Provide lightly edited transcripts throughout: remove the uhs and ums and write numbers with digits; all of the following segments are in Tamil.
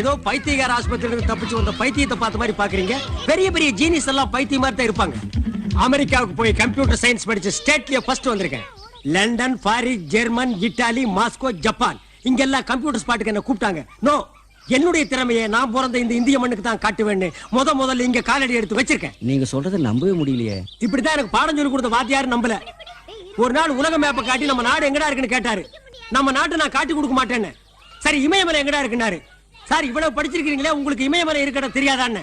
ஏதோ பைத்தியக்கார ஆஸ்பத்திரியில தப்பிச்சு வந்த பைத்தியத்தை பார்த்த மாதிரி பாக்குறீங்க. பெரிய பெரிய ஜீனியஸ் எல்லாம் பைத்தியம் மாதிரி தான் இருப்பாங்க. அமெரிக்காவுக்கு போய் கம்ப்யூட்டர் சயின்ஸ் படிச்சு ஸ்டேட்லயே ஃபர்ஸ்ட் வந்திருக்கேன். London, Paris, German, Italy, Moscow, Japan இங்கெல்லாம் கம்ப்யூட்டர் ஸ்பாட்டுக்கு என்ன கூப்பிட்டாங்க. நோ, என்னுடைய திறமையை நான் பிறந்த இந்த இந்திய மண்ணுக்கு தான் காட்டுவேன்னு முதல்ல இங்க காலடி எடுத்து வச்சிருக்கேன். நீங்க சொல்றதை நம்பவே முடியலையே. இப்படிதான் எனக்கு பாடம் சொல்லி கொடுத்த வாத்தியார் நம்பல. ஒரு நாள் உலக மேப்பை காட்டி நம்ம நாடு எங்கடா இருக்குன்னு கேட்டாரு. நம்ம நாட்டை நான் காட்டி கொடுக்க மாட்டேன்னு. சரி, இமயமலை எங்கடா இருக்குன்னாரு. சார், இவ்வளவு படிச்சிருக்கீங்களே, உங்களுக்கு இமயமலை இருக்கட தெரியாதான்னு.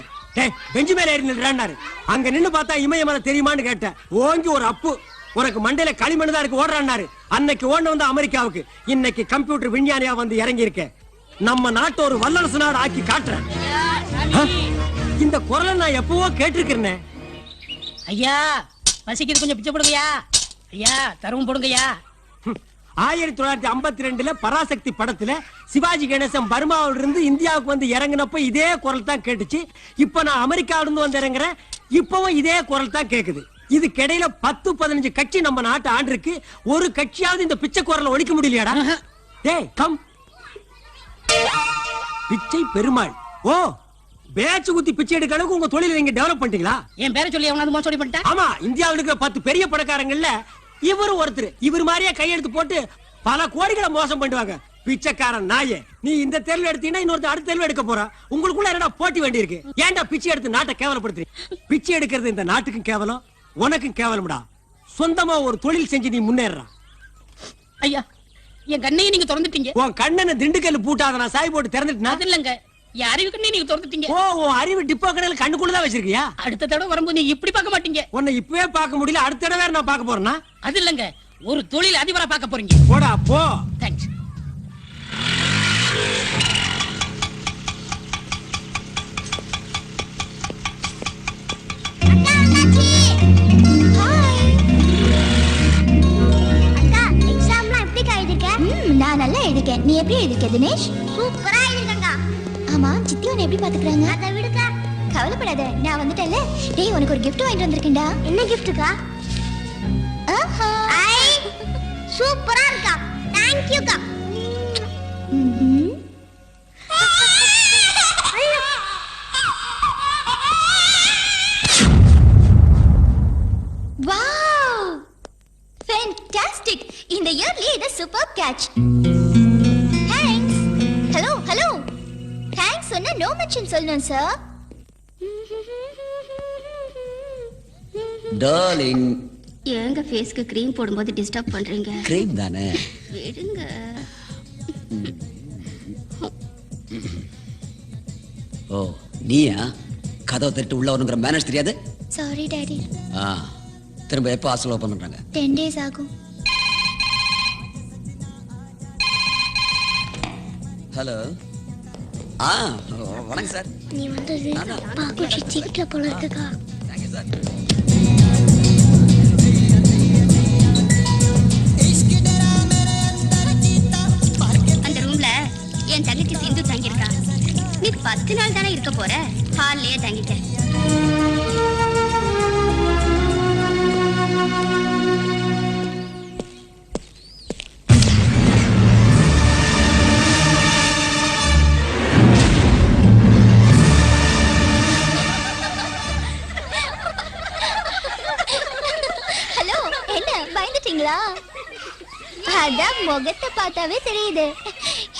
பெஞ்சு மேல ஏறி நின்றாரு. அங்க நின்னு பார்த்தா இமயமலை தெரியுமான்னு கேட்டேன். ஓங்கி ஒரு அப்பு, உனக்கு மண்டையில களிமண் தான் இருக்கு ஓடுறான்னாரு. அன்னைக்கு ஓடுன வந்து அமெரிக்காவுக்கு, இன்னைக்கு கம்ப்யூட்டர் விஞ்ஞானியா வந்து இறங்கி இருக்கேன். நம்ம நாட்டை ஒரு வல்லரசு நாடு ஆக்கி காட்டுறேன். இந்த குரலை நான் எப்பவோ கேட்டிருக்கிறேன். ஐயா, பசிக்குது, கொஞ்சம் பிச்சை போடுங்கய்யா. ஐயா, தருவம் போடுங்கய்யா. 1952 பராசக்தி படத்துல சிவாஜி கணேசன் பர்மாவில இருந்து இந்தியாவுக்கு வந்து இறங்கினப்ப இதே குரல் தான் கேட்டுச்சு. இப்ப நான் அமெரிக்காவில இருந்து வந்து இறங்குறேன், இப்பவும் இதே குரல் தான் கேக்குது. இதுக்கு இடையில 10-15 கட்சி நம்ம நாட்டு ஆண்டு இருக்கு. ஒரு கட்சியாவது இந்த பிச்சை குரலை ஒழிக்க முடியலையாடா? டேய் கம், பிச்சை பெருமாள். ஓ, பேச்சு குத்தி பிச்சை எடுக்க அளவுக்கு உங்க தொழிலை நீங்க டெவலப் பண்ணிட்டீங்களா? என் பேரை சொல்லி அவனாவது மோசடி பண்ணிட்டா? ஆமா, இந்தியாவில் இருக்கிற 10 பெரிய பணக்காரங்கள்ல இவரு ஒருத்தர். இவர் மாதிரியே கையெழுத்து போட்டு பல கோடிகளை மோசம் பண்ணுவாங்க. பிச்சைக்காரன் நாயே, நீ இந்த தேர்வு எடுத்தீங்கன்னா இன்னொருத்த அடுத்த தேர்வு எடுக்க போறா. உங்களுக்குள்ள என்னடா போட்டி வேண்டி இருக்கு? ஏன்டா பிச்சை எடுத்து நாட்டை கேவலப்படுத்துறீங்க? பிச்சை எடுக்கிறது இந்த நாட்டுக்கும் கேவலம், உனக்கும் கேவலம்டா. சொந்தமா ஒரு தொழில் செஞ்சு நீ முன்னேறா. ஐயா, என் கண்ணையை நீங்க திறந்துட்டீங்க. உன் கண்ணனை திண்டுக்கல் பூட்டாத நான் சாய் போட்டு திறந்துட்டேன். அது இல்லங்க, என் அறிவு கண்ணை நீங்க திறந்துட்டீங்க. ஓ, உன் அறிவு டிப்போ கடையில் கண்ணுக்குள்ளதான் வச்சிருக்கியா? அடுத்த தடவை வரும்போது நீங்க இப்படி பார்க்க மாட்டீங்க. உன்னை இப்பவே பார்க்க முடியல, அடுத்த தடவை வேற நான் பார்க்க போறேன்னா? அது இல்லங்க, ஒரு தொழில் அதிபரா பார்க்க போறீங்க. போடா போ. தேங்க்ஸ். நான் நல்லா எழுதிருக்கேன். நீ எப்படி எழுதிருக்க தினேஷ்? சூப்பரா எழுதிருக்கேங்க. ஆமா, சித்தி உன்னை எப்படி பாத்துக்கறாங்க? அத விடுங்க, கவலைப்படாத, நான் வந்துட்டேன்ல. டேய், உனக்கு ஒரு gift வாங்கிட்டு வந்திருக்கேன்டா. என்ன giftக்கா? ஆஹா, ஐ சூப்பரா இருக்கா. थैंक यू கா. Wow, fantastic. இந்த இயர்லி இது super catch. Thanks. Hello hello, thanks சொன்னா நோ மென்ஷன் சொல்லணும் சார். டார்லிங், ஏங்க ஃபேஸ்க்கு க்ரீம் போடும்போது டிஸ்டர்ப் பண்றீங்க? க்ரீம் தானே, விடுங்க. ஓ நீயா? கதவை தட்டு உள்ள வரணுங்கிற மேனேஜ் தெரியாது? Sorry daddy. திரும்ப எப்போ ஹாஸ்டல் ஓபன் பண்றாங்க? 10 days ஆகும். ஹலோ. வணக்கம் சார். நீ வந்தது பாக்கு சிச்சிட்ல போல இருக்குக்கா. Thank you sir. அந்த ரூம்ல என் தங்கச்சி சிந்து தங்கி இருக்கா. நீ 10 நாள் தானே இருக்க போற, ஹால்லயே தங்கிக்க. ஹலோ, என்ன பயந்துட்டீங்களா? அதான் முகத்தை பார்த்தாவே தெரியுது.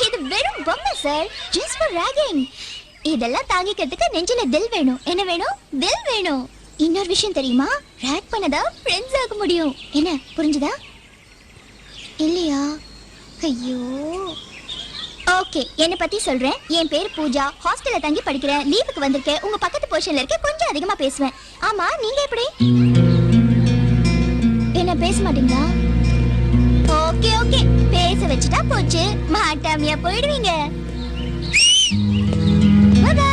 இது வெறும் பொம்மை சார், just for ragging. இதெல்லாம் தாங்கிக்கிறதுக்கு நெஞ்சில தில் வேணும். என்ன வேணும்? தில் வேணும். இன்னொரு விஷயம் தெரியுமா? ரேக் பண்ணதா ஃப்ரெண்ட்ஸ் ஆக முடியும். என்ன புரிஞ்சுதா? இல்லையா? ஐயோ. ஓகே, என்ன பத்தி சொல்றேன். என் பேர் பூஜா, ஹாஸ்டல்ல தங்கி படிக்கிறேன். லீவுக்கு வந்திருக்கேன். உங்க பக்கத்து போர்ஷன்ல இருக்க, கொஞ்சம் அதிகமா பேசுவேன். ஆமா, நீங்க எப்படி? என்ன பேச மாட்டீங்களா? ஓகே ஓகே, பேச வச்சுட்டா போச்சு, மாட்டாமையா போயிடுவீங்க. Bye bye.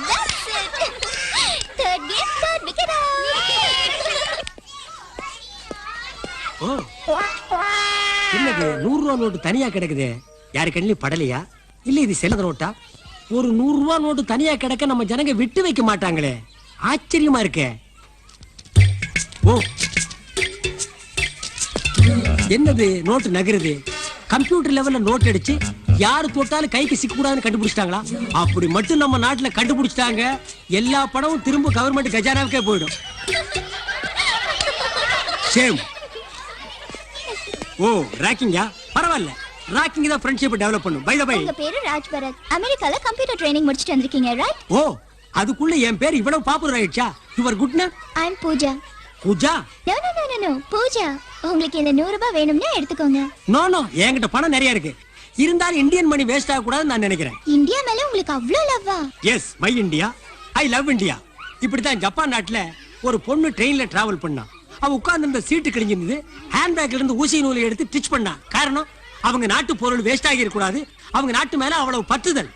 That's it. Third game, third wicket out. ஓ, என்னது 100 ரூபா நோட்டு தனியா கிடக்குது? யாரு கண்ணிலும் படலையா? இல்ல இது செல்லத நோட்டா? ஒரு 100 ரூபா நோட்டு தனியா கிடக்க நம்ம ஜனங்க விட்டு வைக்க மாட்டாங்களே, ஆச்சரியமா இருக்கே. ஓ, என்னது நோட்டு நகருது? கம்ப்யூட்டர் லெவல்ல நோட் அடிச்சு யாரு தொட்டாலும் கைக்கு சிக்க கூடாதுன்னு கண்டுபிடிச்சிட்டாங்களா? அப்படி மட்டும் நம்ம நாட்டுல கண்டுபிடிச்சிட்டாங்க, எல்லா பணமும் திரும்ப கவர்மெண்ட் கஜானாவுக்கே போயிடும். சேம். ஓ ராக்கிங்கா? பரவாயில்ல, ராக்கிங் தான் ஃப்ரெண்ட்ஷிப் டெவலப் பண்ணும். பை தி பை, உங்க பேரு ராஜ் பரத். அமெரிக்கால கம்ப்யூட்டர் ட்ரைனிங் முடிச்சிட்டு வந்திருக்கீங்க, ரைட்? ஓ அதுக்குள்ள என் பேர் இவ்வளவு பாப்புலர் ஆயிடுச்சா? Your good name? I am Pooja. Pooja? No no no no Pooja. உங்களுக்கு இந்த 100 ரூபாய் வேணும்னா எடுத்துக்கோங்க. நோ நோ, என்கிட்ட பணம் நிறைய இருக்கு. இருந்தாலும் இந்தியன் மணி வேஸ்ட் ஆக கூடாதுன்னு நான் நினைக்கிறேன். இந்தியா மேல உங்களுக்கு அவ்ளோ லவ்வா? Yes, my India, I love India. இப்படித்தான் ஜப்பான் நாட்டுல ஒரு பொண்ணு ட்ரெயின்ல டிராவல் பண்ணா. அவ உட்கார்ந்து இருந்த சீட்டு கிழிஞ்சிருந்தது. ஹேண்ட்பேக்ல இருந்து ஊசி நூலை எடுத்து ஸ்டிச் பண்ணா. காரணம், அவங்க நாட்டு பொருள் வேஸ்ட் ஆகி இருக்க கூடாது. அவங்க நாட்டு மேல அவ்வளவு பற்றுதல்.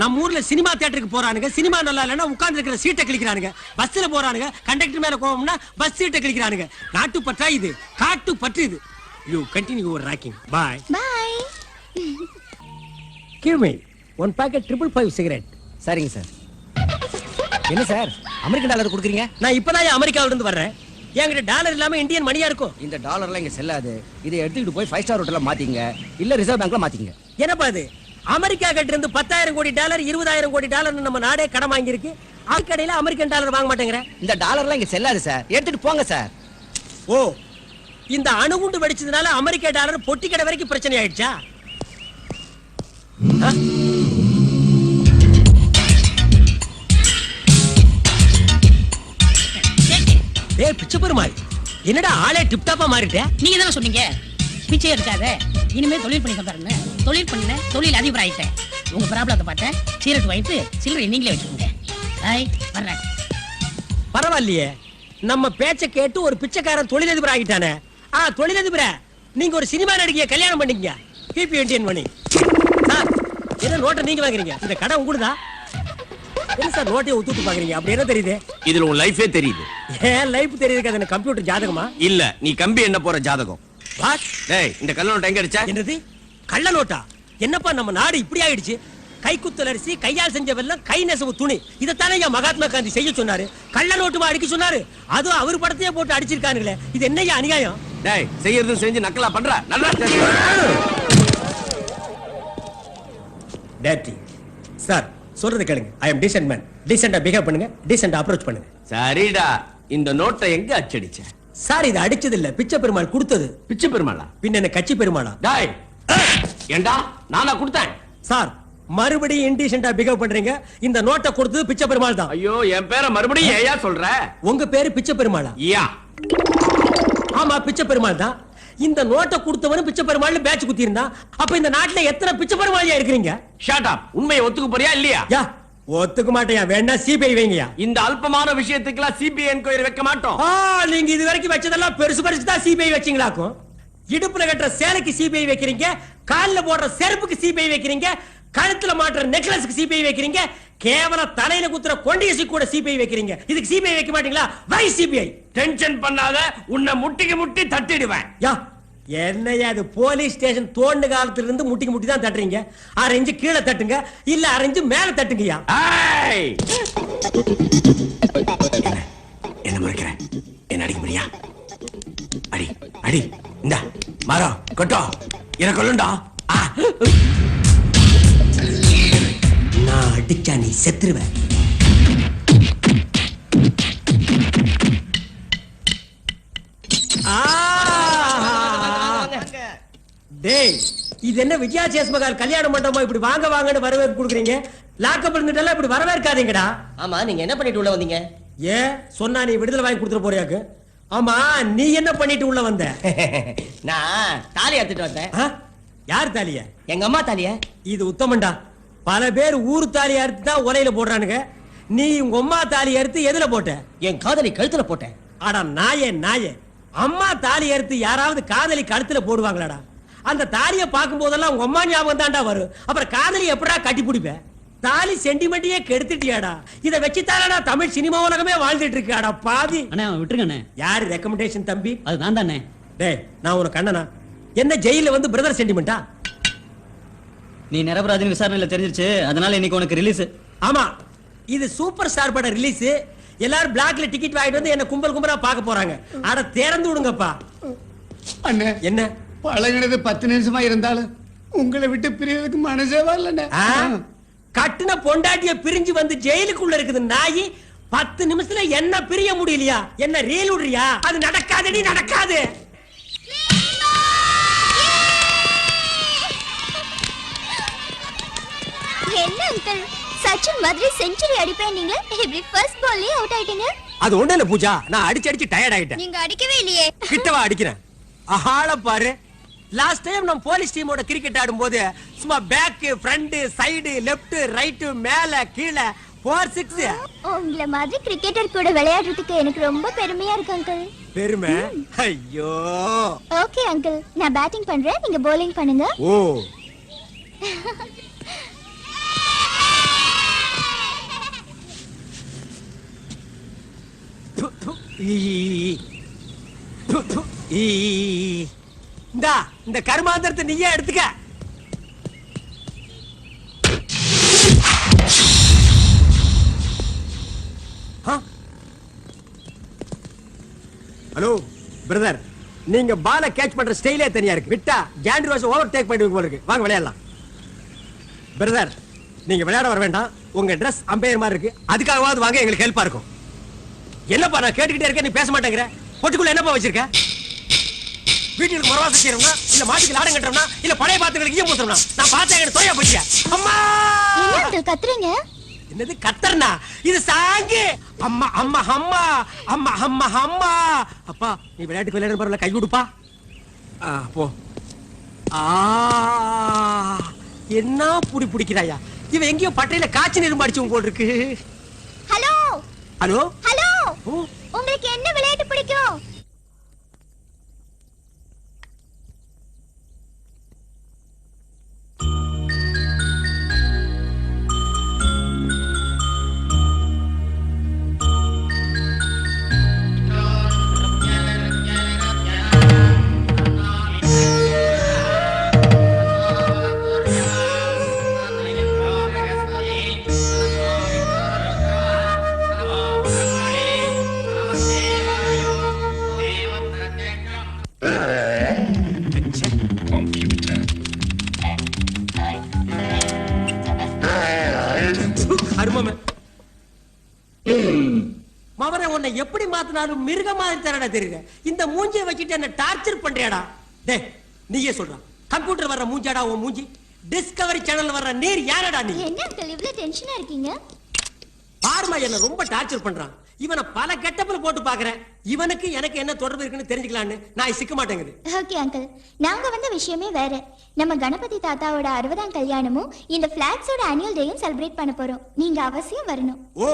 நம்ம ஊர்ல சினிமா தியேட்டருக்கு போறானுங்க, சினிமா நல்லா இல்லைன்னா உட்கார்ந்து இருக்கிற சீட்டை கிழிக்கிறானுங்க. பஸ்ல போறானுங்க, கண்டக்டர் மேல கோவம்னா பஸ் சீட்டை கிழிக்கிறானுங்க. நாட்டு பற்றா இது, காட்டு பற்று இது. You continue your ragging. Bye bye. Give me 1 packet 555 cigarette. சரிங்க சார். என்ன சார் அமெரிக்கன் டாலர் கொடுக்குறீங்க? நான் இப்பதான் அமெரிக்காவில இருந்து வர்றேன். என்கிட்ட டாலர் இல்லாம இந்தியன் மணியா இருக்கும். இந்த டாலர்லாம் இங்க செல்லாது. இதை எடுத்துக்கிட்டு போய் 5 ஸ்டார் ஹோட்டல்ல மாத்திங்க, இல்ல ரிசர்வ் பேங்க்ல மாத்திங்க. என்னப்பா இது? அமெரிக்கா கிட்ட இருந்து 10,000 கோடி டாலர் 20,000 கோடி டாலர் நம்ம நாடே கடன் வாங்கி இருக்கு. அதுக்கடையில அமெரிக்கன் டாலர் வாங்க மாட்டேங்கிற. இந்த டாலர்லாம் இங்க செல்லாது சார், எடுத்துட்டு போங்க சார். ஓ, இந்த அணுகுண்டு வெடிச்சதுனால அமெரிக்கா டாலர் பொட்டி கடை வரைக்கும் பிரச்சனை ஆயிடுச்சா? ஏய் பிச்சை பெருமாள், என்னடா ஆளே டிப் டாப்பா மாறிட்ட? நீங்க தானே சொன்னீங்க பிச்சை எடுக்காத, இனிமே தொழில் பண்ணி தரேன்னு. தொழில் பண்ண தொழில் அதிபர் ஆயிட்டேன். உங்க ப்ராப்ளத்தை பார்த்தேன், சீரட் வைத்து சில்லறை நீங்களே வச்சுக்கோங்க. ஹாய் வர்றேன். பரவாயில்லையே, நம்ம பேச்ச கேட்டு ஒரு பிச்சைக்காரன் தொழிலதிபர் ஆகிட்டானே. தொழிலதிபர, நீங்க ஒரு சினிமா நடிகைய கல்யாணம் பண்ணிக்கங்க. BP Indian money. சார், என்ன நோட்டை நீங்க வாங்குறீங்க? இந்த கடை உங்களுதா? என்ன சார் நோட்டையை ஊத்து பாக்குறீங்க? அப்படி என்ன தெரியுது? இதுல உன் லைஃபே தெரியுது. ஏன் லைஃப் தெரியுது? அது கம்ப்யூட்டர் ஜாதகமா? இல்ல, நீ கம்பி என்ன போற ஜாதகம். வாட்? டேய், இந்த கள்ள நோட்டு எங்க அடிச்ச? என்னது கள்ள நோட்டா? என்னப்பா நம்ம நாடு இப்படி ஆயிடுச்சு? கைக்குத்தல் அரிசி, கையால் செஞ்ச வெல்லம், கை நெசவு துணி, இதைத்தானே மகாத்மா காந்தி செய்ய சொன்னாரு. கள்ள நோட்டுமா அடிக்க சொன்னாரு? அதுவும் அவர் படத்தையே போட்டு அடிச்சிருக்கானுங்களே, இது என்னையா அநியாயம்? டேய், செய்யறது செஞ்சு நக்கலா பண்ற. நல்லா டேட்டி சார் சொல்றது கேளுங்க. ஐ அம் டீசன்ட் மேன். டீசென்ட்டா பிஹேவ் பண்ணுங்க, டீசென்ட்டா அப்ரோச் பண்ணுங்க. சரிடா, இந்த நோட்டை எங்க அச்சடிச்ச? சார் இது அடிச்சது இல்ல, பிச்சை பெருமாள் கொடுத்தது. பிச்சை பெருமாளா? பின்ன என்ன கட்சி பெருமாளா? டேய், ஏண்டா நானா கொடுத்தேன்? சார் மறுபடியும் இன்டீசென்ட்டா பிஹேவ் பண்றீங்க. இந்த நோட்டை கொடுத்தது பிச்சை பெருமாள் தான். ஐயோ, என் பேரை மறுபடியும் ஏயா சொல்ற? உங்க பேரு பிச்சை பெருமாளா? யா. ஆமா, பிச்சை பெருமாள் தான். இந்த நோட்டை கொடுத்தவனும் பிச்சை பெருமாள் பேட்ச் குத்தி இருந்தா, அப்ப இந்த நாட்டுல எத்தனை பிச்சை பெருமாளியா இருக்கிறீங்க? Shut up. உண்மையை ஒத்துக்க போறியா இல்லையா? யா, ஒத்துக்க மாட்டேயா. வேணா சிபிஐ வைங்கயா. இந்த அல்பமான விஷயத்துக்குலாம் சிபிஐ என்கொயரி வைக்க மாட்டோம். நீங்க இது வரைக்கும் வச்சதெல்லாம் பெருசு பெருசு தான் சிபிஐ வச்சீங்களாக்கும். இடுப்புல கட்டுற சேலைக்கு சிபிஐ வைக்கிறீங்க, கால்ல போடுற செருப்புக்கு சிபிஐ வைக்கிறீங்க, கழுத்துல மாட்டுற நெக்லஸ்க்கு சிபிஐ வைக்கிறீங்க, கேவல தலையில குத்துற கொண்டியசி கூட சிபிஐ வைக்கிறீங்க. இதுக்கு சிபிஐ வைக்க மாட்டீங்களா? வை சிபிஐ. டென்ஷன் பண்ணாத, உன்னை முட்டிக்கு முட்டி தட்டிடுவேன். யா, என்னையா அது? போலீஸ் ஸ்டேஷன் தோண்டு காலத்துல இருந்து முட்டிக்கு முட்டி தான் தட்டுறீங்க. 6 இன்ச்சு கீழே தட்டுங்க, இல்ல 6 இன்ச்சு மேல தட்டுங்கய்யா. என்ன மறைக்கிற? என்ன அடிக்க முடியா? அடி அடி. இந்த மரம் கொட்டோ எனக்கு கொள்ளுண்டா. நான் அடிச்சா நீ செத்துருவ. டேய், இது என்ன விஜயா சேஸ்மகால் கல்யாண மண்டபமா? இப்படி வாங்க வாங்கன்னு வரவேற்பு கொடுக்குறீங்க. லாக்கப் இருந்துட்டெல்லாம் இப்படி வரவேற்காதீங்கடா. ஆமா, நீங்க என்ன பண்ணிட்டு உள்ள வந்தீங்க? ஏன் சொன்னா நீ விடுதலை வாங்கி கொடுத்துட போறியாக்கு? ஆமா, நீ என்ன பண்ணிட்டு உள்ள வந்த? நான் தாலி எடுத்துட்டு வந்தேன். யார் தாலிய? எங்க அம்மா தாலிய. இது உத்தமண்டா. பல பேர் ஊர் தாலி அறுத்து தான் உலையில போடுறானுங்க. நீ உங்க அம்மா தாலி அறுத்து எதுல போட்ட? என் காதலி கழுத்துல போட்டேன். ஆடா நாயே நாயே, அம்மா தாலி அறுத்து யாராவது காதலி கழுத்துல போடுவாங்களாடா? அந்த தாலியை பார்க்கும் போதெல்லாம் உங்க அம்மா ஞாபகம் தான்டா வரும். அப்புறம் காதலி எப்படா கட்டி பிடிப்ப? தாலி சென்டிமெண்ட்டையே கெடுத்துட்டியாடா. இத வச்சுதானடா தமிழ் சினிமா உலகமே வாழ்ந்துட்டு இருக்காடா பாவி. அண்ணே விட்டுருங்க அண்ணே. யாரு ரெக்கமெண்டேஷன் தம்பி? அது நான் தானே. டேய், நான் உனக்கு அண்ணனா? என்ன ஜெயில வந்து பிரதர் சென்டிமெண்டா? நீ நிரபராதின் விசாரணையில தெரிஞ்சிருச்சு, அதனால இன்னைக்கு உனக்கு ரிலீஸ். ஆமா, இது சூப்பர் ஸ்டார் பட ரிலீஸ். எல்லாரும் பிளாக்ல டிக்கெட் வாங்கிட்டு வந்து என்ன கும்பல் கும்பலா பார்க்க போறாங்க. அட திறந்து விடுங்கப்பா. அண்ணே, என்ன பழகினது 10 நிமிஷமா இருந்தாலும் உங்களை விட்டு பிரியறதுக்கு மனசே வரலண்ணே. கட்டுன பொண்டாட்டிய பிரிஞ்சு வந்து ஜெயிலுக்குள்ள இருக்குது நாயி. 10 நிமிஷத்துல என்ன பிரிய முடியலையா? என்ன ரீல் விடுறியா? அது நடக்காதடி, நடக்காது. என்ன அங்கிள், சச்சின் மாதிரி செஞ்சுரி அடிப்பேன் நீங்க இப்படி ஃபர்ஸ்ட் பால்லே அவுட் ஆயிட்டீங்க. அது ஒண்ணு இல்ல பூஜா, நான் அடிச்சு அடிச்சு டயர்ட் ஆயிட்டேன். நீங்க அடிக்கவே இல்லையே. கிட்டவா அடிக்கிறேன். ஆள பாரு. லாஸ்ட் டைம் நம்ம போலீஸ் டீமோட கிரிக்கெட் ஆடும்போது சும்மா back, front, side, left, right, மேல கீழே 4-6. உங்கள மாதிரி கிரிக்கெட்டர் கூட விளையாடுறதுக்கு எனக்கு ரொம்ப பெருமையா இருக்கு அங்கிள். பெருமை? ஐயோ. ஓகே அங்கிள், நான் பேட்டிங் பண்றேன், நீங்க bowling பண்ணுங்க. ஓ. இந்த கர்மாந்திரத்தை நீயே எடுத்துக்க. ஹலோ பிரதர், நீங்க பால கேட்ச் பண்ற ஸ்டைலே தனியா இருக்கு. விட்டா ஜாண்டி ரோஸ் ஓவர் டேக் பண்ணிடுவீங்க போல இருக்கு. வாங்க விளையாடலாம். பிரதர், நீங்க விளையாட வர வேண்டாம். உங்க Dress அம்பையர் மாதிரி இருக்கு. அதுக்காகவாவது வாங்க, எங்களுக்கு ஹெல்ப்பா இருக்கும். என்னப்பா நான் கேட்டுக்கிட்டே இருக்கேன், நீ பேச மாட்டேங்கிற. பொட்டுக்குள்ள என்னப்பா வச்சிருக்க? வீட்டுக்கு மரவாசம் செய்யறோம்னா, இல்ல மாட்டுக்கு லாடம் கட்டுறோம்னா, இல்ல பழைய பாத்திரங்களுக்கு ஈயம் ஊத்துறோம்னா? நான் பார்த்தேன், எனக்கு தோயா போச்சியா. அம்மா! என்ன அங்கிள் கத்துறீங்க? என்னது கத்தர்னா? இது சாங்கு. அம்மா அம்மா அம்மா அம்மா அம்மா அம்மா. அப்பா, நீ விளையாட்டுக்கு விளையாட பரவாயில்ல, கை கொடுப்பா. போ. என்ன புடி பிடிக்கிறாயா? இவன் எங்கேயோ பட்டையில காய்ச்சி நெரும்பு அடிச்சு போல் இருக்கு. ஹலோ ஹலோ ஹலோ, உங்களுக்கு என்ன விளையாட்டு பிடிக்கும்? மவரை உன்னை எப்படி மாத்தினாலும் மிருக மாதிரி தரடா தெரியுது. இந்த மூஞ்சியை வச்சுட்டு என்ன டார்ச்சர் பண்றியாடா? டே, நீயே சொல்ற. கம்ப்யூட்டர் வர்ற மூஞ்சாடா உன் மூஞ்சி? டிஸ்கவரி சேனல் வர்ற நீர் யாரடா நீ? என்ன அங்கிள் இவ்ளோ டென்ஷனா இருக்கீங்க? பார்மா என்ன ரொம்ப டார்ச்சர் பண்றான். இவனை பல கெட்டப்ல போட்டு பாக்குறேன். இவனுக்கு எனக்கு என்ன தொடர்பு இருக்குன்னு தெரிஞ்சுக்கலான்னு நான் சிக்க மாட்டேங்குது. ஓகே அங்கிள், நாங்க வந்த விஷயமே வேற. நம்ம கணபதி தாத்தாவோட 60ஆம் கல்யாணமும் இந்த பிளாட்ஸோட ஆனுவல் டேயும் செலிப்ரேட் பண்ண போறோம். நீங்க அவசியம் வரணும். ஓ,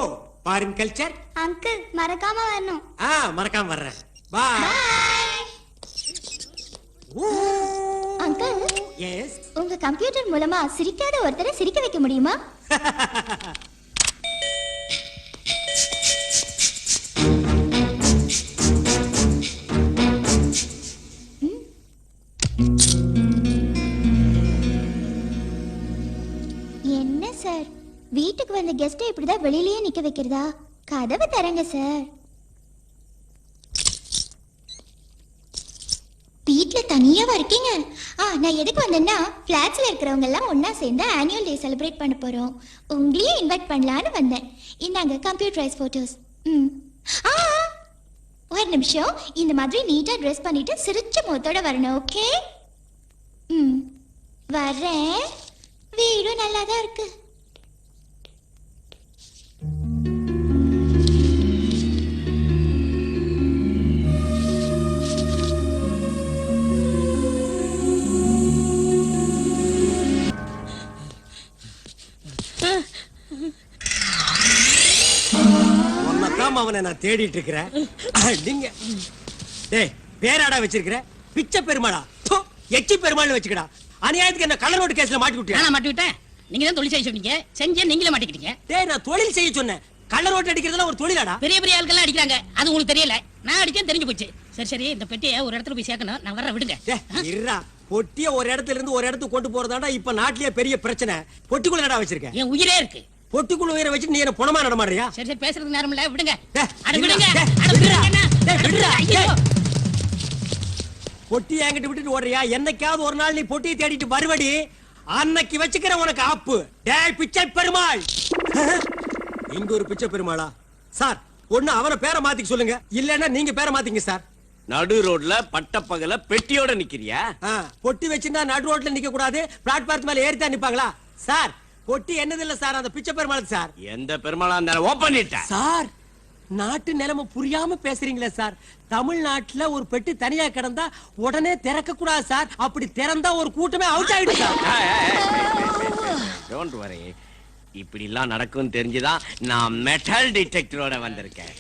ஃபாரின் கல்ச்சர். அங்கிள் மறக்காம வரணும். மறக்காம வர்றேன். பாய். Uncle, yes. உங்க கம்ப்யூட்டர் மூலமா சிரிக்காத ஒருத்தரை சிரிக்க வைக்க முடியுமா? என்ன சார், வீட்டுக்கு வந்த கெஸ்ட் இப்படிதான் வெளியிலேயே நிக்க வைக்கிறதா? கதவை தரங்க சார். வீட்ல தனியாவா இருக்கீங்க? நான் எதுக்கு வந்தேன்னா, பிளாட்ஸ்ல இருக்கிறவங்க எல்லாம் ஒன்னா சேர்ந்து ஆனுவல் டே செலிப்ரேட் பண்ண போறோம். உங்களையும் இன்வைட் பண்ணலான்னு வந்தேன். இந்தாங்க கம்ப்யூட்டரைஸ் போட்டோஸ். ஒரு நிமிஷம், இந்த மாதிரி நீட்டா ட்ரெஸ் பண்ணிட்டு சிரிச்ச முகத்தோட வரணும். ஓகே? வரேன். வீடு நல்லாதான் இருக்கு. அவனை நான் தேடிட்டு இருக்கிறேன். நீங்க டேய், பேராடா வச்சிருக்கிற? பிச்சை பெருமாளா? எச்சி பெருமாள்னு வச்சுக்கடா. அநியாயத்துக்கு என்ன கள்ள நோட்டு கேஸ்ல மாட்டி விட்டியா? நான் மாட்டி விட்டேன். நீங்க தான் தொழில் செய்ய சொன்னீங்க, செஞ்சே நீங்களே மாட்டிக்கிட்டீங்க. டேய், நான் தொழில் செய்ய சொன்னேன். கள்ள நோட்டு அடிக்கிறதுலாம் ஒரு தொழிலாடா? பெரிய பெரிய ஆட்கள் அடிக்கிறாங்க, அது உங்களுக்கு தெரியல. நான் அடிச்சேன், தெரிஞ்சு போச்சு. சரி சரி, இந்த பெட்டியை ஒரு இடத்துல போய் சேர்க்கணும். நான் வர விடுங்க. இருடா, பொட்டிய ஒரு இடத்துல இருந்து ஒரு இடத்துக்கு கொண்டு போறதாடா இப்ப நாட்டிலேயே பெரிய பிரச்சனை. பொட்டிக்குள்ள என்னடா வச்சிருக்க? என் உயிரே இருக்கு. பொட்டிக்குள்ள உயிரை வச்சு நீ என்ன புணமா நடமாடுறியா? சரி சரி, பேசுறதுக்கு நேரம் இல்ல, விடுங்க. டேய், அட விடுங்க. டேய், அட விடுங்க. டேய், விடுடா. ஐயோ. பொட்டி என்கிட்ட விட்டுட்டு ஓடுறியா? என்னைக்காவது ஒரு நாள் நீ பொட்டியை தேடிட்டு வருவடி, அன்னைக்கு வச்சுக்கிற உனக்கு ஆப்பு. டேய் பிச்சை பெருமாள். இங்க ஒரு பிச்சை பெருமாளா? சார் ஒண்ணு அவன பேரை மாத்திக்க சொல்லுங்க, இல்லன்னா நீங்க பேரை மாத்திங்க சார். நடு ரோட்ல பட்டப்பகல பெட்டியோட நிக்கிறியா? பொட்டி வச்சிருந்தா நடு ரோட்ல நிக்க கூடாது, பிளாட்பார்த் மேல ஏறிதான் நிப்பாங்களா? சார் பொட்டி என்னது இல்ல சார், அந்த பிச்சை பெருமாளுக்கு சார். எந்த பெருமாளா இருந்தாலும் ஓபன் பண்ணிட்டேன் சார். நாட்டு நிலைமை புரியாம பேசுறீங்களே சார். தமிழ்நாட்டுல ஒரு பெட்டி தனியா கிடந்தா உடனே திறக்க கூடாது சார். அப்படி திறந்தா ஒரு கூட்டமே அவுட் ஆயிடும் சார். Don't worry. இப்படி எல்லாம் நடக்கும் தெரிஞ்சுதான் நான் மெட்டல் டிடெக்டரோட வந்திருக்கேன்.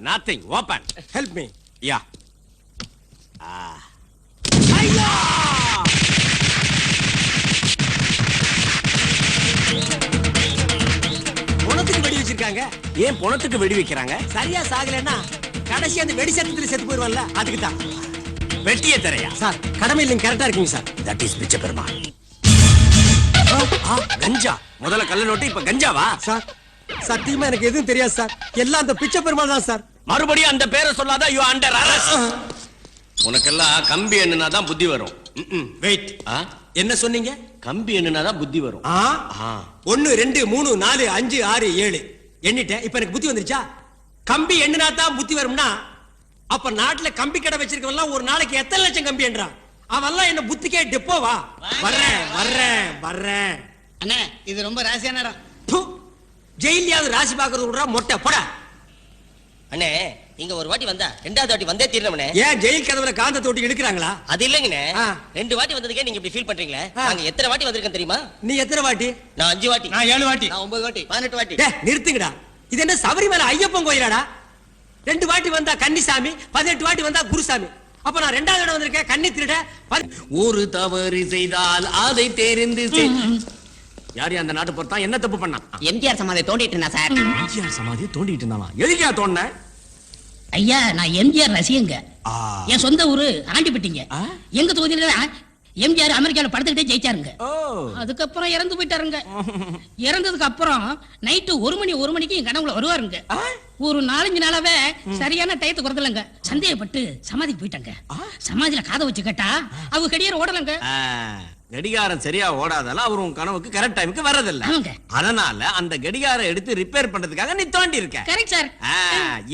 Nothing, open. Help me. Yeah. ஐயா! உனத்துக்கு வெடி வச்சிருக்காங்க. ஏன் பொணத்துக்கு வெடி வைக்கிறாங்க? சரியா சாகலன்னா கடைசி அந்த வெடி சத்தத்துல செத்து போயிருவான்ல, அதுக்கு தான். வெட்டியே தரையா? சார் கடமையில் நீங்க கரெக்டா இருக்கீங்க சார். தட் இஸ் பிச்சை பெருமாள். கஞ்சா. முதல்ல கள்ள நோட்டு, இப்ப கஞ்சாவா? சார் சத்தியமா எனக்கு எதுவும் தெரியாது சார். எல்லாம் அந்த பிச்சை பெருமாள் தான் சார். மறுபடியும் அந்த பேரை சொல்லாத, யூ அண்டர் அரெஸ்ட். உனக்கெல்லாம் கம்பி எண்ணுனாதான் புத்தி வரும். வெயிட், என்ன சொன்னீங்க? கம்பி எண்ணுனாதான் புத்தி வரும். 1 2 3 4 5 6 7 எண்ணிட்டேன். இப்ப எனக்கு புத்தி வந்துருச்சா? கம்பி எண்ணுனா தான் புத்தி வரும்னா அப்ப நாட்டுல கம்பி கடை வச்சிருக்கவன் ஒரு நாளைக்கு எத்தனை லட்சம் கம்பி என்றான்? அவெல்லாம் என்ன புத்திக்கே டெப்போவா? வர்றேன் வர்றேன் வர்றேன். அண்ணே இது ரொம்ப ராசியான இடம். ஜெயிலியாவது ராசி பாக்குறது விடுறா மொட்டை போடா. அண்ணே இங்க ஒரு வாட்டி வந்தா ரெண்டாவது வாட்டி வந்தே தீரணும்னே. ஏன் ஜெயில் கதவுல காந்த தொட்டி இழுக்கிறாங்களா? அது இல்லங்கண்ணே, 2 வாட்டி வந்ததுக்கே நீங்க இப்படி ஃபீல் பண்றீங்களே. நாங்க எத்தனை வாட்டி வந்திருக்கேன் தெரியுமா? நீ எத்தனை வாட்டி? நான் 5 வாட்டி. நான் 7 வாட்டி. நான் 9 வாட்டி. 18 வாட்டி. டேய் நிறுத்துங்கடா. இது என்ன சபரிமலை ஐயப்பன் கோயிலாடா? 2 வாட்டி வந்தா கன்னிசாமி, 18 வாட்டி வந்தா குருசாமி. அப்ப நான் 2வது தடவை வந்திருக்கேன் கன்னி திருட. ஒரு தவறு செய்தால் அதை தெரிந்து யாரு அந்த நாட்டு பொறுத்தான் என்ன தப்பு பண்ணா? எம்ஜிஆர் சமாதியை தோண்டிட்டு இருந்தா சார். எம்ஜிஆர் சமாதியை தோண்டிட்டு இருந்தானா? எதுக்கா தோண்ட? ஐயா நான் எம்ஜிஆர் ரசிகங்க. என் சொந்த ஊரு ஆண்டிப்பட்டிங்க. எங்க தொகுதியில எம்ஜிஆர் அமெரிக்கால படுத்துக்கிட்டே ஜெயிச்சாருங்க. அதுக்கப்புறம் இறந்து போயிட்டாருங்க. இறந்ததுக்கு அப்புறம் நைட்டு 1 மணிக்கு என் கனவுல வருவாருங்க. ஒரு 4-5 நாளாவே சரியான டயத்துக்கு வரதில்லைங்க. சந்தேகப்பட்டு சமாதிக்கு போயிட்டாங்க. சமாதியில காதை வச்சு கேட்டா அவங்க கடியார ஓடலங்க. கடிகாரம் சரியா ஓடாதால அவர் உன் கனவுக்கு கரெக்ட் டைமுக்கு வரதில்லை. அதனால அந்த கடிகாரம் எடுத்து ரிப்பேர் பண்றதுக்காக நீ தோண்டி இருக்க. Correct sir.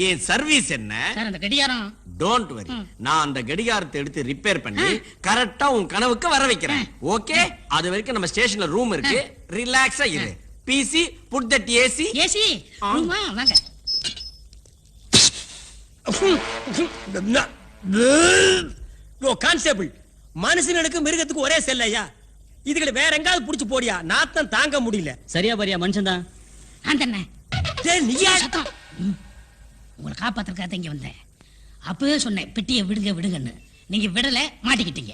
ஏன் சர்வீஸ் என்ன சார்? அந்த கடிகாரம் டோன்ட் வரி, நான் அந்த கடிகாரத்தை எடுத்து ரிப்பேர் பண்ணி கரெக்டா உன் கனவுக்கு வர வைக்கிறேன். ஓகே? அது வரைக்கும் நம்ம ஸ்டேஷன்ல ரூம் இருக்கு, ரிலாக்ஸா இரு. PC put that AC. AC வாங்க. ஓ கான்ஸ்டபிள், மனுஷனுக்கு மிருகத்துக்கு ஒரே செல் ஐயா. இதுகளை வேற எங்காவது புடிச்சு போடியா, நாத்தம் தாங்க முடியல. சரியா பரியா மனுஷன் தான். நான் தானே. டேய் நீயா? உங்களை காப்பாத்துறதுக்காக இங்க வந்தேன். அப்பவே சொன்னேன் பெட்டியை விடுங்க விடுங்கன்னு. நீங்க விடல, மாட்டிக்கிட்டீங்க.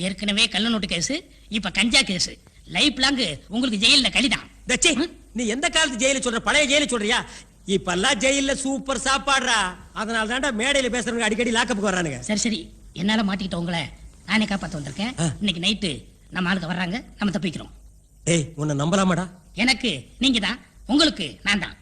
ஏற்கனவே கள்ள நோட்டு கேஸ், இப்ப கஞ்சா கேஸ். லைஃப் லாங் உங்களுக்கு ஜெயில்ல கலிதான். தச்சி நீ எந்த காலத்து ஜெயில சொல்ற? பழைய ஜெயில சொல்றியா? இப்பெல்லாம் ஜெயில சூப்பர் சாப்பாடுறா. அதனால தான்டா மேடையில பேசுறவங்க அடிக்கடி லாக்கப்புக்கு வர்றானுங்க. சரி சரி, என்னால மாட்டிக்கிட்ட உங்களை நானே காப்பாத்த வந்திருக்கேன். இன்னைக்கு நைட்டு நம்ம ஆளுக்கு வர்றாங்க, நம்ம தப்பிக்கிறோம். ஏய் உன்னை நம்பலாமாடா? எனக்கு நீங்க தான், உங்களுக்கு நான் தான்.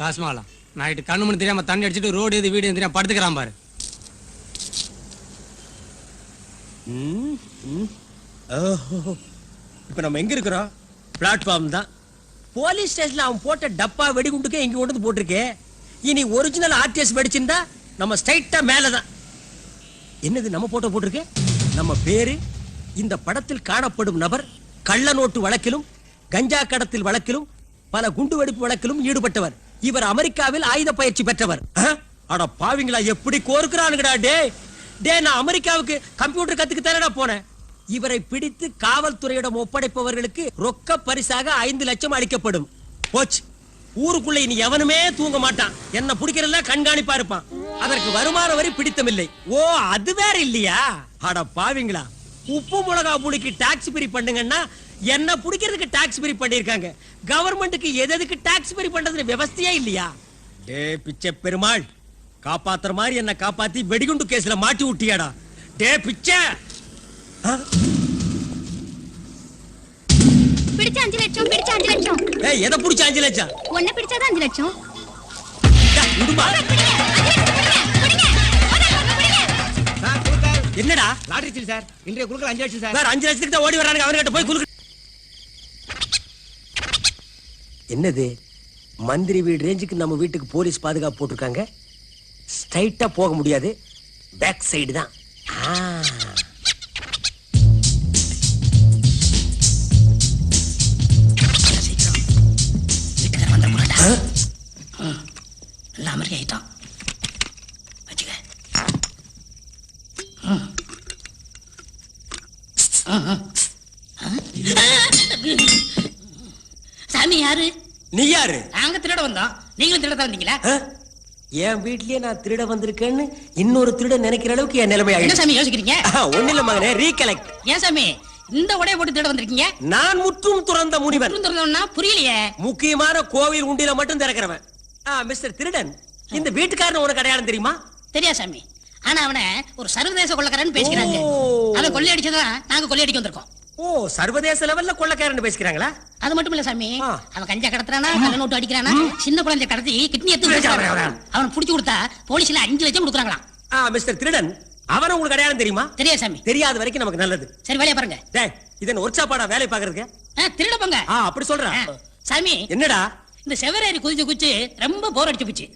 காசுமாலாம் நைட்டு கண்ணு மணி தெரியாம தண்ணி அடிச்சுட்டு ரோடு எது வீடு தெரியாம படுத்துக்கிறான் பாரு. இப்ப நம்ம எங்க இருக்கிறோம்? பிளாட்ஃபார்ம் தான். போலீஸ் ஸ்டேஷன்ல அவன் போட்ட டப்பா வெடிகுண்டுக்கே இங்க கொண்டு வந்து போட்டிருக்கே. இனி ஒரிஜினல் ஆர்டிஎஸ் வெடிச்சிருந்தா நம்ம ஸ்ட்ரைட்டா மேலதான். என்னது நம்ம போட்டோ போட்டிருக்கே? நம்ம பேரு, இந்த படத்தில் காணப்படும் நபர் கள்ள நோட்டு வழக்கிலும் கஞ்சா கடத்தல் வழக்கிலும் பல குண்டு வெடிப்பு வழக்கிலும் ஈடுபட்டவர். இவர் அமெரிக்காவில் ஆயுத பயிற்சி பெற்றவர். அட பாவிங்களா, எப்படி கோர்க்கிறானுங்கடா. டே நான் அமெரிக்காவுக்கு கம்ப்யூட்டர் கத்துக்கு தானடா போனேன். இவரை பிடித்து காவல்துறையிடம் ஒப்படைப்பவர்களுக்கு ரொக்க பரிசாக 5 லட்சம் அளிக்கப்படும். போச்சு. ஊருக்குள்ள இனி எவனுமே தூங்க மாட்டான். என்ன பிடிக்கிறதெல்லாம் கண்காணிப்பா இருப்பான். அதற்கு வருமான வரி பிடித்தமில்லை. ஓ, அது வேற இல்லையா? அட பாவிங்களா, உப்பு மிளகா புளிக்கு டாக்ஸ் பிரி பண்ணுங்கன்னா என்ன பிடிக்கிறதுக்கு டாக்ஸ் பிரி பண்ணிருக்காங்க. கவர்மெண்ட்டுக்கு எதுக்கு டாக்ஸ் பிரி பண்றதுல விவஸ்தையே இல்லையா? டே பிச்சை பெருமாள், காப்பாத்துற மாதிரி என்ன காப்பாத்தி வெடிகுண்டு கேஸ்ல மாட்டி விட்டியாடா. டே பிச்சை, பிடிச்ச 5 லட்சம், பிடிச்ச 5 லட்சம். ஏய், எதை பிடிச்ச 5 லட்சம்? உன்னை பிடிச்சாதான் 5 லட்சம். விடுமா? என்னடா லாட்டரி சீட் சார், இன்றைய குழுக்கள் 5 லட்சம் சார். வேற 5 லட்சத்துக்கு தான் ஓடி வரானுங்க. அவர்கிட்ட போய் குலுக்கு. என்னது, மந்திரி வீடு ரேஞ்சுக்கு நம்ம வீட்டுக்கு போலீஸ் பாதுகாப்பு போட்டிருக்காங்க. ஸ்ட்ரைட்டா போக முடியாது, பேக் சைடு தான். எல்லாம் மாதிரி ஆயிட்டான். வச்சுக்க. சாமி யாரு? நீ யாரு? நாங்க திருட வந்தோம். நீங்களும் திருட வந்தீங்களா? என் வீட்லயே நான் திருட வந்திருக்கேன்னு இன்னொரு திருட நினைக்கிற அளவுக்கு என் நிலைமை என்ன ஆயிடுச்சு. சாமி யோசிக்கிறீங்க? ஒண்ணு இல்ல மகனே, ரீகலெக்ட். ஏன் சாமி இந்த உடைய போட்டு திருட வந்திருக்கீங்க? நான் முற்றும் துறந்த முனிவன். திறந்தோம்னா புரியலையே. முக்கியமான கோவில் உண்டியில மட்டும் திறக்கிறவன். மிஸ்டர் திருடன், இந்த வீட்டுக்காரன் உனக்கு அடையாளம் தெரியுமா? தெரியா சாமி. ஆனா அவனை ஒரு சர்வதேச கொள்ளக்காரன் பேசிக்கிறாங்க. அவன் கொள்ளையடிச்சதான் நாங்க கொள்ளையடிக்க வந்திருக்கோம். ஓ, சர்வதேச லெவல்ல கொள்ளக்காரன் பேசிக்கிறாங்களா? அது மட்டும் இல்ல சாமி, அவன் கஞ்சா கடத்துறானா, கள்ள நோட்டு அடிக்கிறானா, சின்ன குழந்தை கடத்தி கிட்னி எடுத்து அவன் புடிச்சு கொடுத்தா போலீஸ்ல 5 லட்சம் கொடுக்குறாங்களாம். மிஸ்டர் திருடன், அவன் உங்களுக்கு அடையாளம் தெரியுமா? தெரியா சாமி. தெரியாத வரைக்கும் நமக்கு நல்லது. சரி, வேலையை பாருங்க. டேய், இதன் ஒரு சாப்பாடா வேலை பாக்குறதுக்கு? திருட போங்க. அப்படி சொல்றேன். சாமி, என்னடா இந்த செவரேறி குதிச்சு ரொம்ப போர் அடிச்சு போச்சு.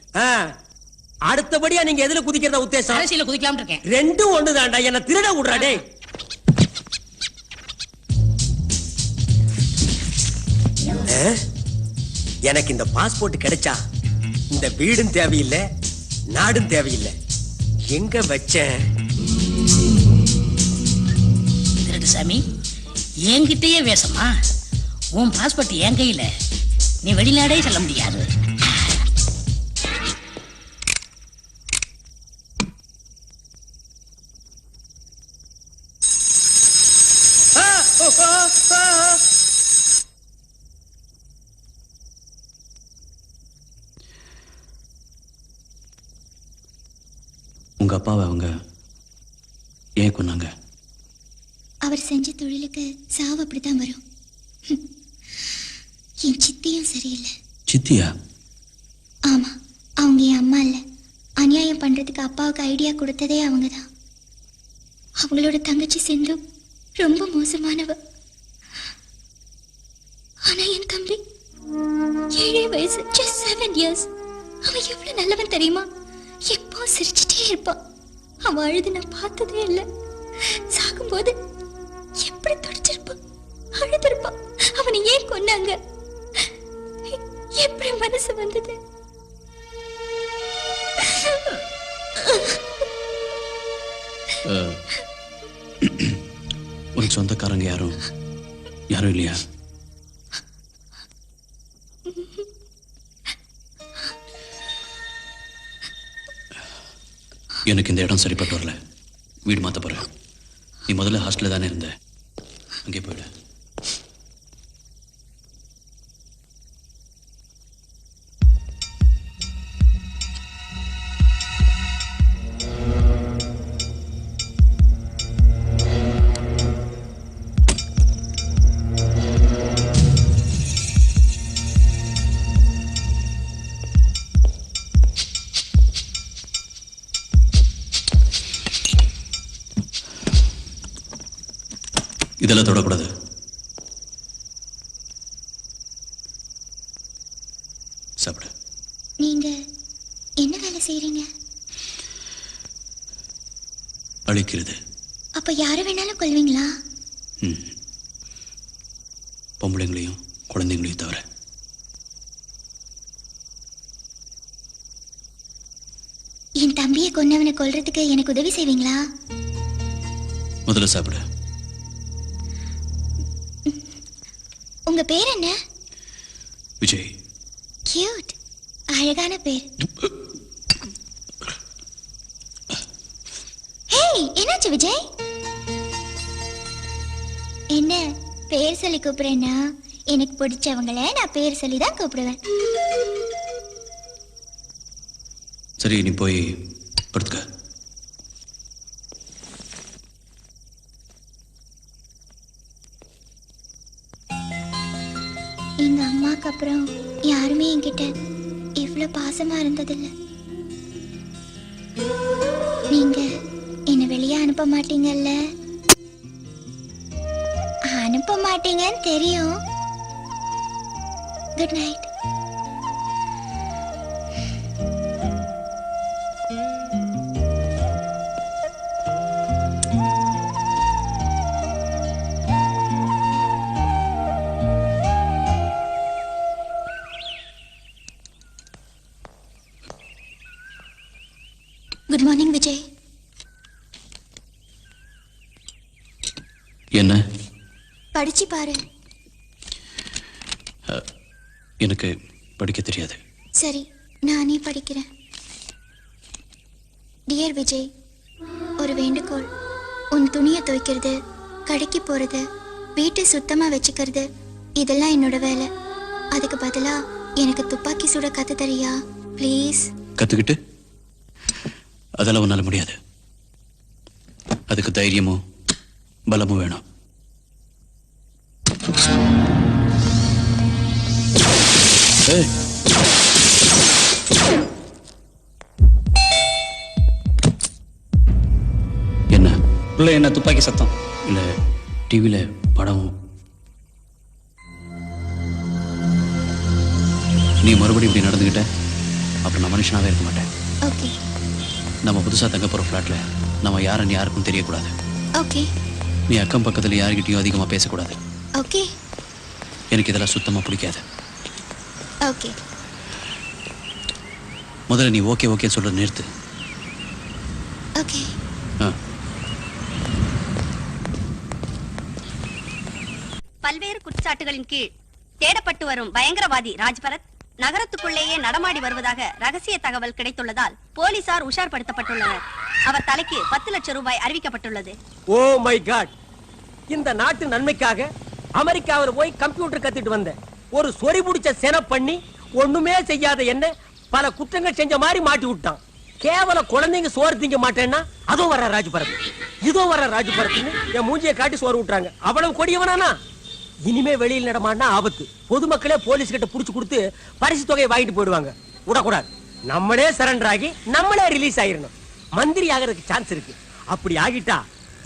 அடுத்தபடியா நீங்க எதுல குதிக்கிறதா உத்தேசம்? அரசியல குதிக்கலாம்னு இருக்கேன். ரெண்டும் ஒண்ணுதான்டா. என்ன திருட விடுறா. டேய், எனக்கு இந்த பாஸ்போர்ட் கிடைச்சா இந்த வீடும் தேவையில்லை, நாடும் தேவையில்லை. எங்க வச்சேன்? திருடு சாமி, என்கிட்டயே வேசமா? உன் பாஸ்போர்ட் என் கையில, நீ வெளிநாடே செல்ல முடியாது. உங்க அப்பாவை அவங்க ஏன் கொன்னாங்க? அவர் செஞ்ச தொழிலுக்கு சாவு அப்படித்தான் வரும். என் சித்தியும் சரியில்லை. சித்தியா? ஆமா, அவங்க என் அம்மா இல்ல. அநியாயம் பண்றதுக்கு அப்பாவுக்கு ஐடியா கொடுத்ததே அவங்கதான். அவங்களோட தங்கச்சி சிந்து ரொம்ப மோசமானவ. ஆனா என் தம்பி 7 வயசு, just 7 years. அவன் எவ்வளவு நல்லவன் தெரியுமா? எப்போ சிரிச்சுட்டே இருப்பான். அவன் அழுது நான் பார்த்ததே இல்ல. சாகும்போது எப்படி துடிச்சிருப்பான், அழுதிருப்பான். அவனை ஏன் கொன்னாங்க? எப்படி மனசு வந்தது? உனக்கு சொந்தக்காரங்க யாரும் இல்லையா? எனக்கு இந்த இடம் சரிப்பட்டு வரல. வீடு மாத்த போறேன். நீ முதல்ல ஹாஸ்டல்ல தானே இருந்த, அங்கே போயிடு. இதெல்லாம் தொடக்கூடாது. சாப்பிடு. நீங்க என்ன வேலை செய்றீங்க? அழிக்கிறது. அப்ப யார வேணாலும் கொல்வீங்களா? பொம்பளைங்களையும் குழந்தைங்களையும் தவிர. என் தம்பியை கொன்னவனை கொல்றதுக்கு எனக்கு உதவி செய்வீங்களா? முதல்ல சாப்பிடு. உங்க பேர் என்ன? விஜய். கியூட், அழகான பேர். ஹேய், என்னாச்சு விஜய்? என்ன பேர் சொல்லி கூப்பிடுறேன்னா எனக்கு பிடிச்சவங்கள நான் பேர் சொல்லி தான் கூப்பிடுவேன். சரி, நீ போய் படுத்துக்க. எங்க அம்மாக்கு அப்புறம் யாருமே என்கிட்ட இவ்வளவு பாசமா இருந்ததில்லை. நீங்க என்ன வெளியே அனுப்ப மாட்டீங்கல்ல? அனுப்ப மாட்டீங்கன்னு தெரியும். Good night. Good morning Vijay. என்ன? படிச்சு பாரு. எனக்கு படிக்க தெரியாது. சரி, நானே படிக்கிறேன். டியர் விஜய், ஒரு வேண்டுகோள். உன் துணியை துவைக்கிறது, கடைக்கு போறது, வீட்டை சுத்தமா வச்சுக்கிறது இதெல்லாம் என்னோட வேலை. அதுக்கு பதிலா எனக்கு துப்பாக்கி சுட கத்து தரியா ப்ளீஸ்? கத்துக்கிட்டு அதெல்லாம் உன்னால முடியாது. அதுக்கு தைரியமும் பலமும் வேணும். ஏய், என்ன உள்ள என்ன துப்பாக்கி சத்தம்? இல்ல, டிவில படம். நீ மறுபடியும் இப்படி நடந்துகிட்ட அப்புறம் நான் மனுஷனாவே இருக்க மாட்டேன். ஓகே. நம்ம புதுசா தங்க போற ஃபிளாட்ல நம்ம யாருன்னு யாருக்கும் தெரியக்கூடாது. ஓகே. நீ அக்கம் பக்கத்துல யாருக்கிட்டையும் அதிகமா பேசக்கூடாது. ஓகே. எனக்கு இதெல்லாம் சுத்தமா பிடிக்காது. ஓகே. முதல்ல நீ ஓகே ஓகே சொல்ற நிறுத்து. ஓகே. பல்வேறு குற்றச்சாட்டுகளின் கீழ் தேடப்பட்டு வரும் பயங்கரவாதி ராஜ்பரத் நகரத்துக்குள்ளேயே நடமாடி வருவதாக ரகசிய தகவல் கிடைத்துள்ளதால் போலீசார் உஷார்படுத்தப்பட்டுள்ளனர். அவர் தலைக்கு 10 லட்சம் ரூபாய் அறிவிக்கப்பட்டுள்ளது. Oh my God! இந்த நாட்டு நன்மைக்காக அமெரிக்காவில் போய் கம்ப்யூட்டர் கத்துட்டு வந்த ஒரு சொறி பிடிச்ச சென பண்ணி ஒண்ணுமே செய்யாத என்ன பல குற்றங்கள் செஞ்ச மாதிரி மாட்டி விட்டான். கேவல குழந்தைங்க சோறு திங்க மாட்டேன்னா அதுவும் வர ராஜ்பரத், இதுவும் வர ராஜ்பரத்னு என் மூஞ்சியை காட்டி சோறு விட்டுறாங்க. அவ்வளவு கொடியவனானா? இனிமே வெளியில் நடமாடினா ஆபத்து. பொதுமக்களே போலீஸ் கிட்ட புடிச்சு கொடுத்து பரிசு தொகையை வாங்கிட்டு போயிடுவாங்க. விடக்கூடாது. நம்மளே சரண்டர் ஆகி நம்மளே ரிலீஸ் ஆயிரணும். மந்திரி ஆகிறதுக்கு சான்ஸ் இருக்கு. அப்படி ஆகிட்டா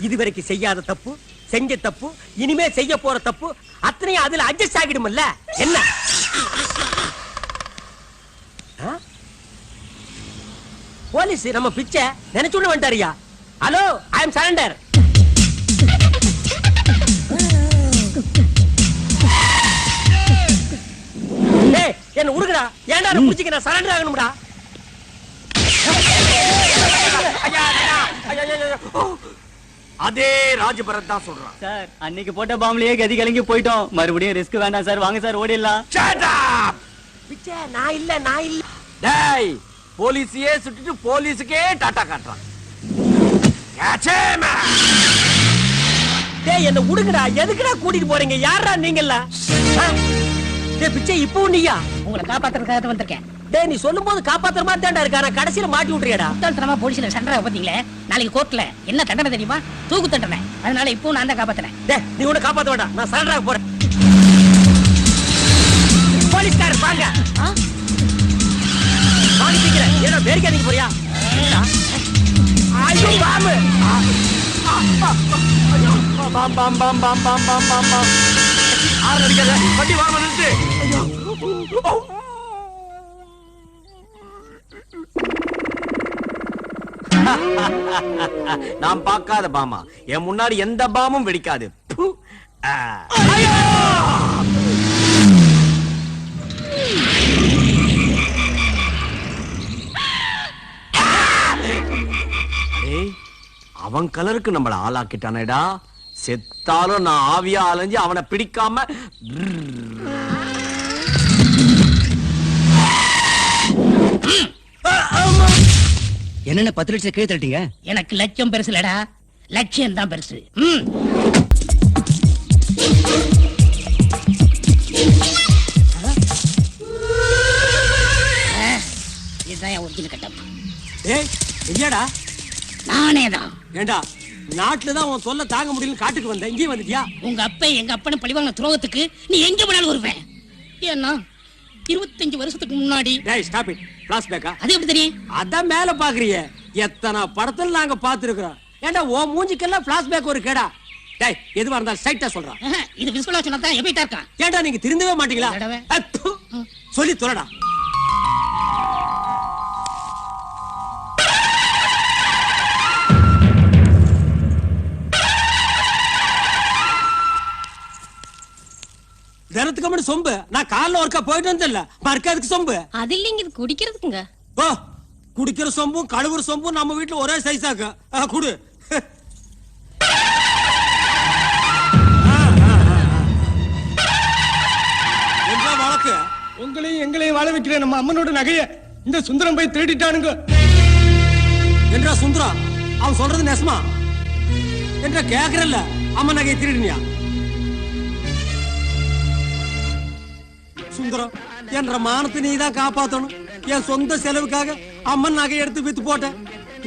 இதுவரைக்கும் செய்யாத தப்பு, செஞ்ச தப்பு, இனிமே செய்ய போற தப்பு அத்தனையும் அதுல அட்ஜஸ்ட் ஆகிடும்ல. என்ன போலீஸ் நம்ம பிச்சை நினைச்சுட்டு வந்துட்டாரியா? ஹலோ, ஐ அம் சரண்டர். என்ன உருகுடா? ஏன்டா புடிச்சிக்க? நான் சரண்டர் ஆகணும்டா. அதே ராஜபரத் தான் சொல்றான். சார், அன்னைக்கு போட்ட பாம்புலயே கதி கலங்கி போயிட்டோம். மறுபடியும் ரிஸ்க் வேண்டாம் சார். வாங்க சார், ஓடிடலாம். Shut up! பிச்சை நான் இல்ல. டேய், போலீஸையே சுட்டுட்டு போலீஸுக்கே டாட்டா காட்டுறான். டேய், என்ன உடுங்கடா. எதுக்குடா கூட்டிட்டு போறீங்க? யாரா நீங்கல்ல? டேய் பிச்சை, இப்போ நீயா? உங்களை காப்பாத்துறதுக்காக வந்திருக்கேன். டேய், நீ சொல்லும்போது காப்பாத்துற மாதிரி தான்டா இருக்கா. நான் கடைசியில மாட்டி விட்டுறியடா. முட்டாள்தனமா போலீஸ்ல சண்டை பாத்தீங்களே. நாளைக்கு கோர்ட்ல என்ன தண்டனை தெரியுமா? தூக்கு தண்டனை. அதனால இப்போ நான் தான் காப்பாத்துறேன். டேய், நீ உன்னை காப்பாத்த வேண்டாம். நான் சரண்டர் ஆக போறேன். போலீஸ்காரர் வாங்க. வாங்க சீக்கிரம். ஏடா வேடிக்கை அடிக்க போறியா? ஐயோ பாம்பு. பாம் பாம் பாம் பாம் பாம் பாம் பாம் பாம். ஆறு அடிக்காத. வண்டி வாங்க நிறுத்து. நான் பார்க்காத பாமா. என் முன்னாடி எந்த பாமும் வெடிக்காது. அவன் கலருக்கு நம்மள ஆளாக்கிட்டானேடா. செத்தாலும் நான் ஆவியா அலைஞ்சு அவனை பிடிக்காம என்னென்ன 10 லட்சம் கீழே தள்ளிட்டீங்க? எனக்கு லட்சம் பெருசு இல்லடா, லட்சியம் தான் பெருசு. இதுதான் என் ஒரிஜினல் கட்டப். ஏய் இல்லையாடா? நானே தான். ஏண்டா நாட்டுல தான் உன் சொல்ல தாங்க முடியல காட்டுக்கு வந்த, இங்கேயும் வந்துட்டியா? உங்க அப்பா எங்க அப்பனை பழிவாங்க துரோகத்துக்கு நீ எங்க போனாலும் வருவேன். ஏன்னா 25 வருஷத்துக்கு முன்னாடி. டேய் ஸ்டாப் இட். ஃபிளாஷ்பேக்கா? அது எப்படி தெரியும்? அதான் மேல பாக்குறியே, எத்தனை படத்துல நாங்க பாத்துருக்கோம். ஏண்டா ஓ மூஞ்சிக்கெல்லாம் ஃபிளாஷ்பேக் ஒரு கேடா? டேய் எதுவா இருந்தாலும் ஸ்ட்ரைட்டா சொல்றான். இது விசுவலா சொன்னா தான் எபிட்டா இருக்கான். ஏண்டா நீங்க திருந்தவே மாட்டீங்களா? அப்பு. சொல்லி தொலைடா. தினத்துக்கு முன்னாடி சொம்பு நான் காலைல ஒருக்கா போயிட்டு வந்தேன்ல, மறுக்காதுக்கு சொம்பு. அது இல்லைங்க, இது குடிக்கிறதுக்குங்க. ஓ குடிக்கிற சொம்பும் கழுவுற சொம்பும் நம்ம வீட்டுல ஒரே சைஸாக்கு. குடு. என்ன வழக்கு? உங்களையும் எங்களையும் வாழ வைக்கிற நம்ம அம்மனோட நகைய இந்த சுந்தரம் போய் திருடிட்டானுங்க. என்றா சுந்தரம் அவன் சொல்றது நெசமா? என்றா கேக்குறல்ல அம்மன் நகையை திருடினியா? சுந்தரம் என்ற மானத்தை நீ தான் காப்பாத்தணும். என் சொந்த செலவுக்காக அம்மன் நகை எடுத்து வித்து போட்டேன்.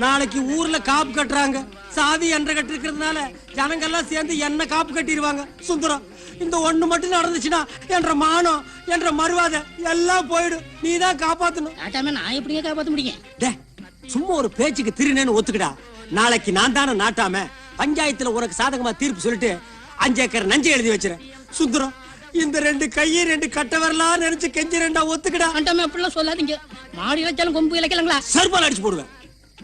நாளைக்கு ஊர்ல காப்பு கட்டுறாங்க, சாதி என்ற கட்டு இருக்கிறதுனால ஜனங்கள்லாம் சேர்ந்து என்ன காப்பு கட்டிடுவாங்க. சுந்தரம் இந்த ஒண்ணு மட்டும் நடந்துச்சுன்னா என்ற மானம் என்ற மறுவாதை எல்லாம் போயிடும். நீ தான் காப்பாத்தணும். நான் எப்படிங்க காப்பாத்த முடியும்? சும்மா ஒரு பேச்சுக்கு திருநேன்னு ஒத்துக்கிடா. நாளைக்கு நான் தானே நாட்டாம பஞ்சாயத்துல உனக்கு சாதகமா தீர்ப்பு சொல்லிட்டு 5 ஏக்கர் நஞ்சை எழுதி வச்சிருக்கேன். சுந்தரம் இந்த 2 கையை 2 கட்ட வரலாம் நினைச்சு கெஞ்சி 2 ஒத்துக்கிடா. ஆண்டாமே அப்படிலாம் சொல்லாதீங்க. மாடு இழைச்சாலும் கொம்பு இழைக்கலங்களா? சர்பால் அடிச்சு போடுவேன்.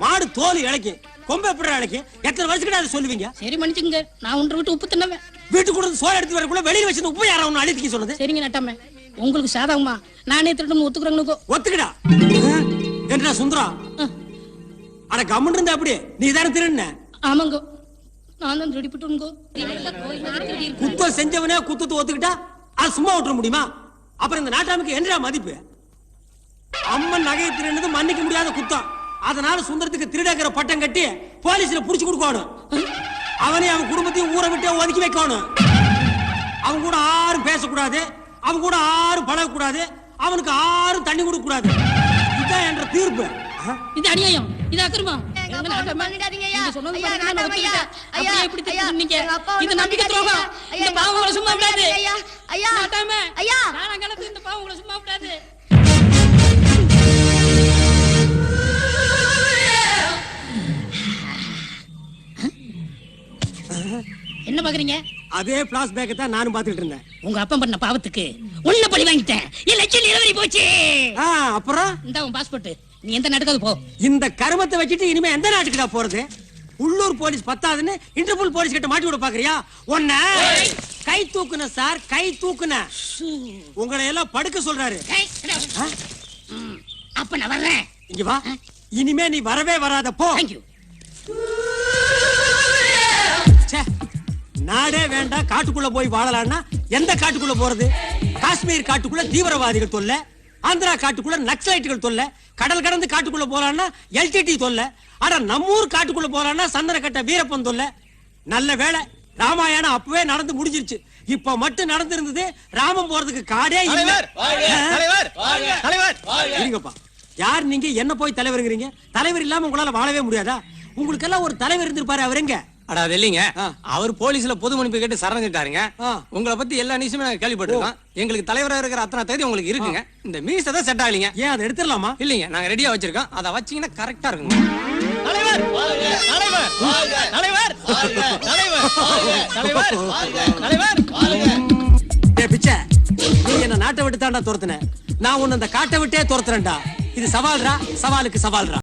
மாடு தோல் இழைக்கும், கொம்பு எப்படி இழைக்கும்? எத்தனை வருஷத்துக்கு அதை சொல்லுவீங்க? சரி மன்னிச்சுங்க, நான் ஒன்று விட்டு உப்பு தின்னவேன். வீட்டுக்கு கூட சோறு எடுத்து வரக்குள்ள வெளியில வச்சு உப்பு யாரா ஒண்ணு அழித்துக்க சொன்னது? சரிங்க நட்டாமே, உங்களுக்கு சாதகமா நானே திருட்டு ஒத்துக்குறேங்க. ஒத்துக்கிடா. என்ன சுந்தரா அட கம்மன் இருந்தா அப்படி நீ தானே திருடுன? ஆமாங்க, நான் தான் திருடிப்பட்டுங்க. குத்தம் செஞ்சவனே குத்தத்தை ஒத்துக்கிட்டா அது சும்மா விட்டுற முடியுமா? அப்புறம் இந்த நாட்டாமுக்கு என்னடா மதிப்பு? அம்மன் நகையை திருடுனது மன்னிக்க முடியாத குத்தம். அதனால சுந்தரத்துக்கு திருடங்கிற பட்டம் கட்டி போலீஸ்ல புடிச்சு கொடுக்கணும். அவனே அவன் குடும்பத்தையும் ஊரை விட்டு ஒதுக்கி வைக்கணும். அவன் கூட யாரும் பேசக்கூடாது, அவன் கூட யாரும் பழகக்கூடாது, அவனுக்கு யாரும் தண்ணி கொடுக்க கூடாது. இதுதான் என்ற தீர்ப்பு. இது அநியாயம், இது அக்கிரமம். இது நம்பிக்கை துரோகம். இந்த பாவங்களை சும்மா விடாது. இந்த பாவங்களை சும்மா விடாது. என்ன பாக்குறீங்க? அதே பிளாஷ்பேக் தான் நானும் பாத்துக்கிட்டு இருந்தேன். உங்க அப்பா பண்ண பாவத்துக்கு உன்ன பழி வாங்கிட்டேன். என் லட்சம் நிலவரி போச்சு. அப்புறம் இந்த உன் பாஸ்போர்ட், நீ எந்த நாட்டுக்காவது போ. இந்த கருமத்தை வச்சுட்டு இனிமே எந்த நாட்டுக்குடா போறது? உள்ளூர் போலீஸ் பத்தாதுன்னு இன்டர்போல் போலீஸ் கிட்ட மாட்டி விட பாக்குறியா? ஒன்ன கை தூக்குன சார், கை தூக்குன. உங்களை எல்லாம் படுக்க சொல்றாரு. அப்ப நான் வர்றேன். இங்க வா. இனிமே நீ வரவே வராத, போ. நாடே வேண்டாம், காட்டுக்குள்ள போய் வாழலாம்னா எந்த காட்டுக்குள்ள போறது? காஷ்மீர் காட்டுக்குள்ள தீவிரவாதிகள் தொல்லை, ஆந்திரா காட்டுக்குள்ள நக்சலைட்டுகள் தொல்லை, கடல் கடந்து காட்டுக்குள்ள போலான்னா எல்டிடி தொல்லை. ஆனா நம்மூர் காட்டுக்குள்ள போலான்னா சந்தன கட்ட வீரப்பன் தொல்லை. நல்ல வேளை ராமாயணம் அப்பவே நடந்து முடிஞ்சிருச்சு. இப்ப மட்டும் நடந்திருந்தது ராமன் போறதுக்கு காடே இல்ல. இருங்கப்பா, யார் நீங்க? என்ன போய் தலைவருங்கிறீங்க? தலைவர் இல்லாம உங்களால வாழவே முடியாதா? உங்களுக்கு எல்லாம் ஒரு தலைவர் இருந்திருப்பாரு, அவர் எங்க? அடா இல்லைங்க, அவர் போலீஸ்ல பொது மன்னிப்பு கேட்டு சரணடைஞ்சாருங்க. உங்களை பத்தி எல்லா நியூஸுமே நாங்க கேள்விப்பட்டிருக்கோம். எங்களுக்கு தலைவரா இருக்கிற அத்தனை தகுதி உங்களுக்கு இருக்குங்க. இந்த மீஸ் தான் செட் ஆகலீங்க. ஏன் அதை எடுத்துடலாமா? இல்லைங்க, நாங்க ரெடியா வச்சிருக்கோம். அதை வச்சீங்கன்னா கரெக்டா இருக்குங்க. தலைவர் தலைவர் தலைவர் தலைவர் தலைவர் பிச்சை, நீ என்ன நாட்டை விட்டு தாண்டா துரத்துன, நான் உன்னை அந்த காட்டை விட்டே துரத்துறேன்டா. இது சவால்ரா, சவாலுக்கு சவால்ரா.